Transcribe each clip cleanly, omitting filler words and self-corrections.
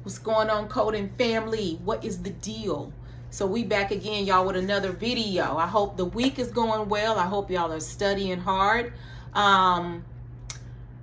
What's going on, coding family? What is the deal? So we back again, y'all, with another video. I hope the week is going well. I hope y'all are studying hard. I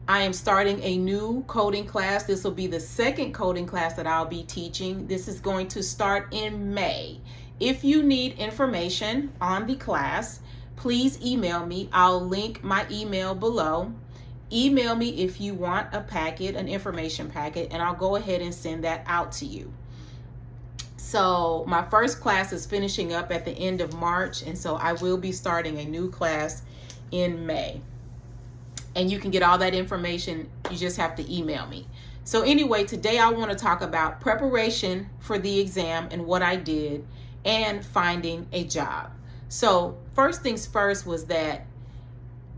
am starting a new coding class. This will be the second coding class that I'll be teaching. This is going to start in May. If you need information on the class, please email me. I'll link my email below. Email me if you want a packet, an information packet, and I'll go ahead and send that out to you. So my first class is finishing up at the end of March, and so I will be starting a new class in May. And you can get all that information. You just have to email me. So anyway, today I want to talk about preparation for the exam and what I did and finding a job. So first things first was that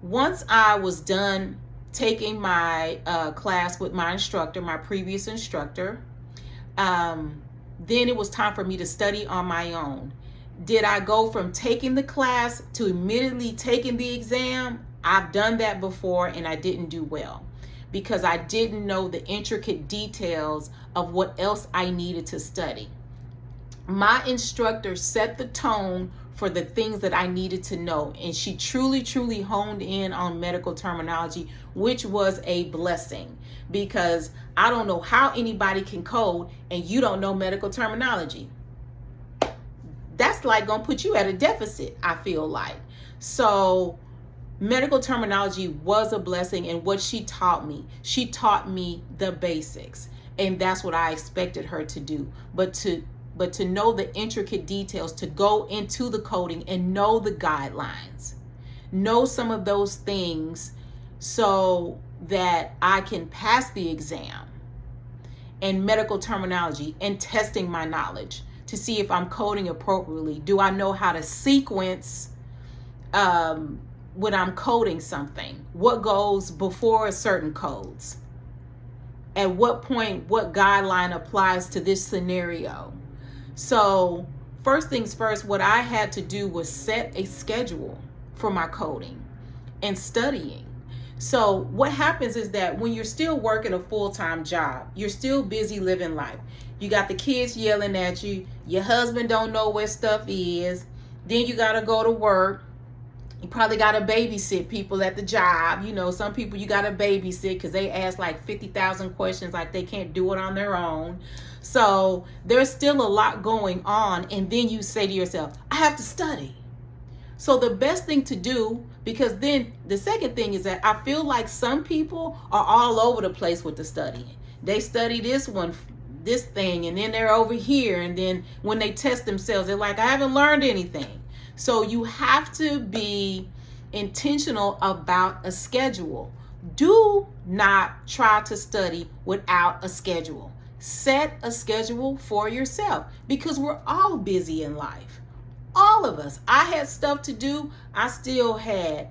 once I was done taking my class with my instructor, my previous instructor, then it was time for me to study on my own. Did I go from taking the class to immediately taking the exam? I've done that before and I didn't do well because I didn't know the intricate details of what else I needed to study. My instructor set the tone for the things that I needed to know, and she truly honed in on medical terminology, which was a blessing, because I don't know how anybody can code and you don't know medical terminology. That's like gonna put you at a deficit, I feel like. So medical terminology was a blessing, and what she taught me the basics, and that's what I expected her to do. But to know the intricate details, to go into the coding and know the guidelines, know some of those things so that I can pass the exam, and medical terminology and testing my knowledge to see if I'm coding appropriately. Do I know how to sequence when I'm coding something? What goes before certain codes? At what point, what guideline applies to this scenario? So first things first, what I had to do was set a schedule for my coding and studying. So what happens is that when you're still working a full-time job, you're still busy living life. You got the kids yelling at you. Your husband don't know where stuff is. Then you got to go to work. You probably got to babysit people at the job. You know, some people you got to babysit because they ask like 50,000 questions, like they can't do it on their own. So there's still a lot going on. And then you say to yourself, I have to study. So the best thing to do, because then the second thing is that I feel like some people are all over the place with the studying. They study this thing, and then they're over here. And then when they test themselves, they're like, I haven't learned anything. So you have to be intentional about a schedule. Do not try to study without a schedule. Set a schedule for yourself, because we're all busy in life. All of us. I had stuff to do. I still had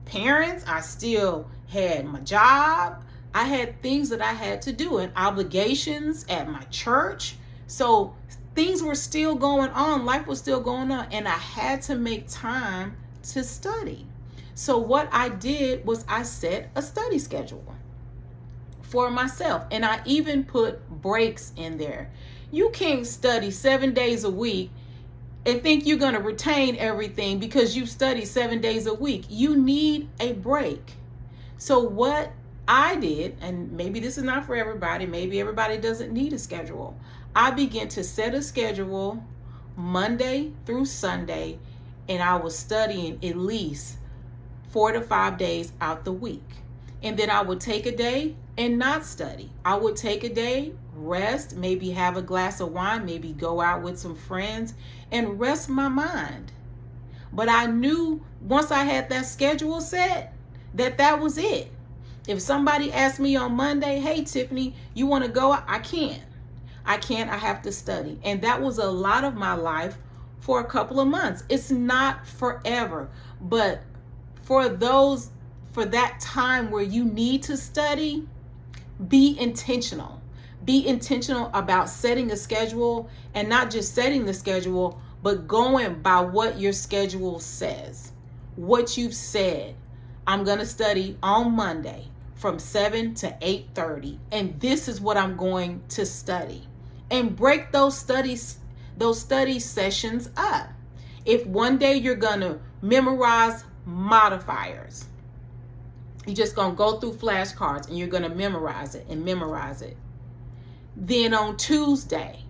parents. I still had my job. I had things that I had to do and obligations at my church. So things were still going on. Life was still going on. And I had to make time to study. So what I did was I set a study schedule for myself. And I even put breaks in there. You can't study 7 days a week and think you're going to retain everything because you study 7 days a week. You need a break. So what I did, and maybe this is not for everybody, maybe everybody doesn't need a schedule. I began to set a schedule Monday through Sunday, and I was studying at least 4 to 5 days out the week. And then I would take a day and not study. I would take a day, rest, maybe have a glass of wine, maybe go out with some friends and rest my mind. But I knew once I had that schedule set that was it. If somebody asked me on Monday, hey, Tiffany, you want to go? I can't. I have to study. And that was a lot of my life for a couple of months. It's not forever, but for that time where you need to study, be intentional. Be intentional about setting a schedule, and not just setting the schedule, but going by what your schedule says. What you've said. I'm going to study on Monday from 7 to 8:30, and this is what I'm going to study. And break those study sessions up. If one day you're going to memorize modifiers, you're just going to go through flashcards and you're going to memorize it and memorize it. Then on Tuesday,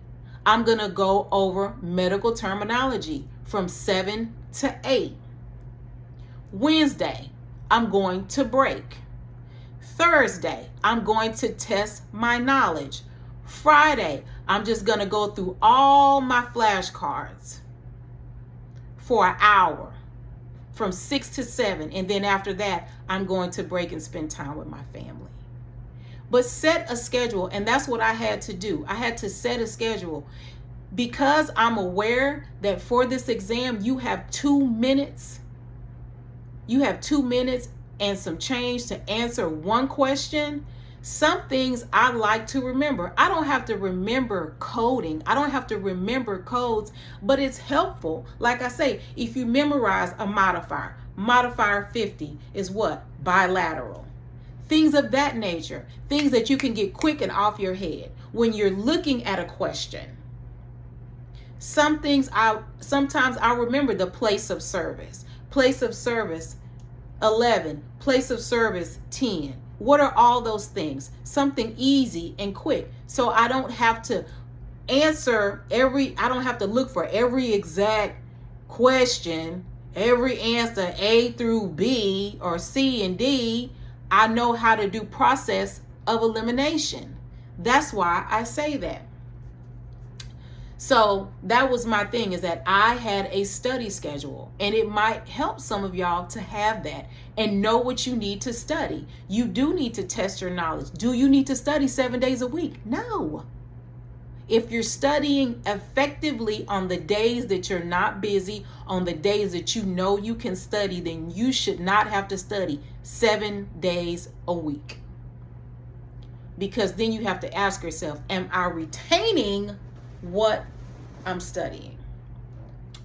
I'm going to go over medical terminology from 7 to 8. Wednesday, I'm going to break. Thursday, I'm going to test my knowledge. Friday, I'm just going to go through all my flashcards for an hour from 6 to 7. And then after that, I'm going to break and spend time with my family. But set a schedule, and that's what I had to do. I had to set a schedule because I'm aware that for this exam, you have 2 minutes. You have 2 minutes and some change to answer one question. Some things I like to remember. I don't have to remember coding. I don't have to remember codes, but it's helpful. Like I say, if you memorize a modifier, modifier 50 is what? Bilateral. Things of that nature, things that you can get quick and off your head when you're looking at a question. Some things sometimes I remember the place of service. Place of service 11, place of service 10. What are all those things? Something easy and quick. So I don't have to I don't have to look for every exact question, every answer A through B or C and D. I know how to do process of elimination. That's why I say that. So that was my thing, is that I had a study schedule, and it might help some of y'all to have that and know what you need to study. You do need to test your knowledge. Do you need to study 7 days a week? No. If you're studying effectively on the days that you're not busy, on the days that you know you can study, then you should not have to study 7 days a week. Because then you have to ask yourself, am I retaining what I'm studying?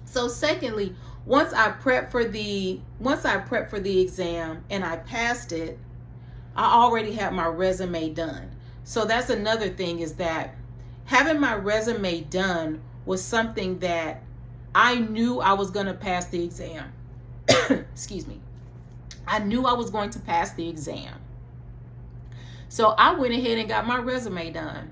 So secondly, once I prepped for the exam and I passed it, I already had my resume done. So that's another thing, is that having my resume done was something that I knew I was going to pass the exam. Excuse me. I knew I was going to pass the exam. So I went ahead and got my resume done.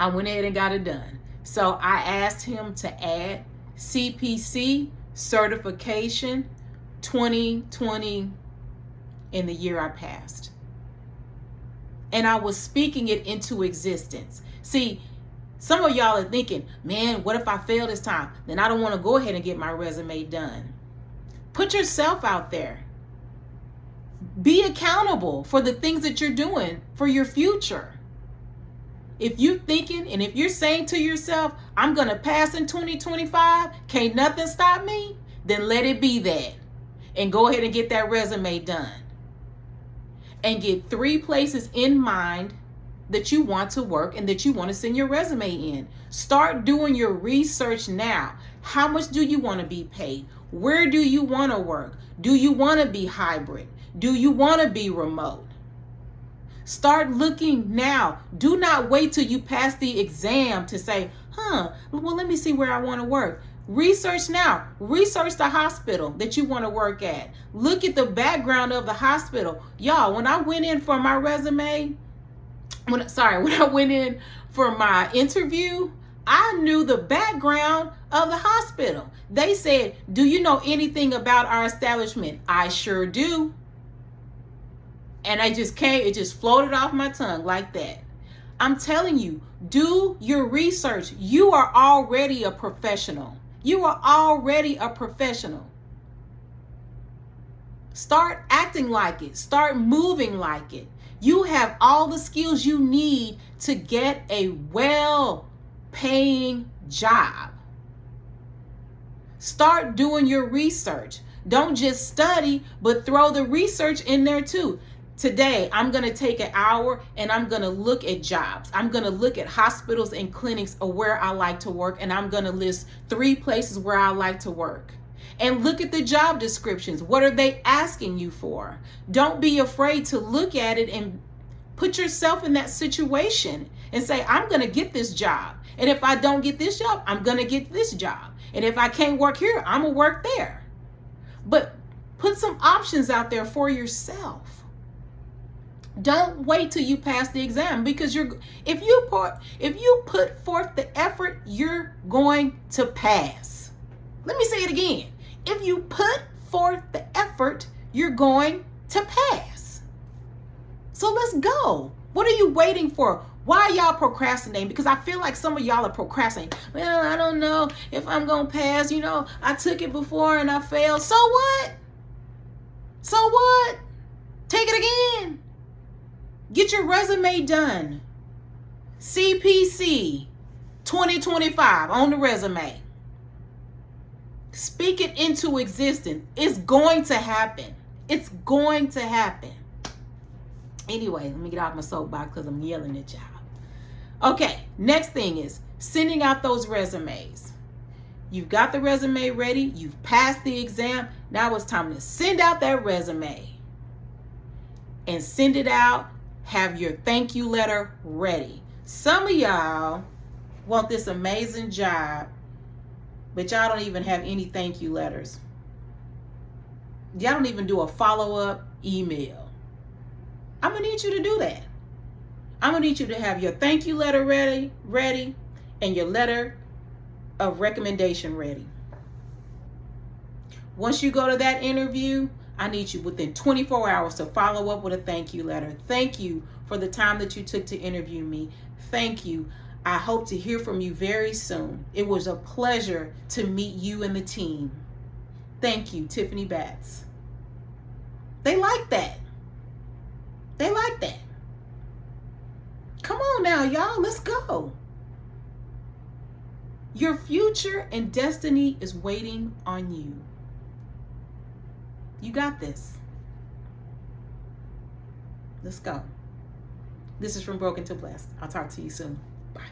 I went ahead and got it done. So I asked him to add CPC certification 2020 in the year I passed. And I was speaking it into existence. See, some of y'all are thinking, man, what if I fail this time? Then I don't want to go ahead and get my resume done. Put yourself out there. Be accountable for the things that you're doing for your future. If you're thinking and if you're saying to yourself, I'm going to pass in 2025, can't nothing stop me, then let it be that. And go ahead and get that resume done. And get 3 places in mind that you want to work and that you want to send your resume in. Start doing your research now. How much do you want to be paid? Where do you want to work? Do you want to be hybrid? Do you want to be remote? Start looking now. Do not wait till you pass the exam to say, well, let me see where I want to work. Research now. Research the hospital that you want to work at. Look at the background of the hospital. Y'all, when I went in for my resume, when I went in for my interview, I knew the background of the hospital. They said, do you know anything about our establishment? I sure do. And it just floated off my tongue like that. I'm telling you, do your research. You are already a professional. You are already a professional. Start acting like it. Start moving like it. You have all the skills you need to get a well-paying job. Start doing your research. Don't just study, but throw the research in there too. Today, I'm going to take an hour and I'm going to look at jobs. I'm going to look at hospitals and clinics of where I like to work, and I'm going to list 3 places where I like to work. And look at the job descriptions. What are they asking you for? Don't be afraid to look at it and put yourself in that situation and say, I'm going to get this job. And if I don't get this job, I'm going to get this job. And if I can't work here, I'm going to work there. But put some options out there for yourself. Don't wait till you pass the exam, because if you put forth the effort, you're going to pass. Let me say it again. If you put forth the effort, you're going to pass. So let's go. What are you waiting for? Why are y'all procrastinating? Because I feel like some of y'all are procrastinating. Well, I don't know if I'm going to pass. You know, I took it before and I failed. So what? So what? Take it again. Get your resume done. CPC 2025 on the resume. Speak it into existence. It's going to happen. It's going to happen. Anyway, let me get off my soapbox because I'm yelling at y'all. Okay, next thing is sending out those resumes. You've got the resume ready. You've passed the exam. Now it's time to send out that resume. And send it out. Have your thank you letter ready. Some of y'all want this amazing job, but y'all don't even have any thank you letters. Y'all don't even do a follow-up email. I'm going to need you to do that. I'm going to need you to have your thank you letter ready, and your letter of recommendation ready. Once you go to that interview, I need you within 24 hours to follow up with a thank you letter. Thank you for the time that you took to interview me. Thank you. I hope to hear from you very soon. It was a pleasure to meet you and the team. Thank you, Tiffany Batts. They like that. They like that. Come on now, y'all. Let's go. Your future and destiny is waiting on you. You got this. Let's go. This is From Broken to Blessed. I'll talk to you soon. Bye.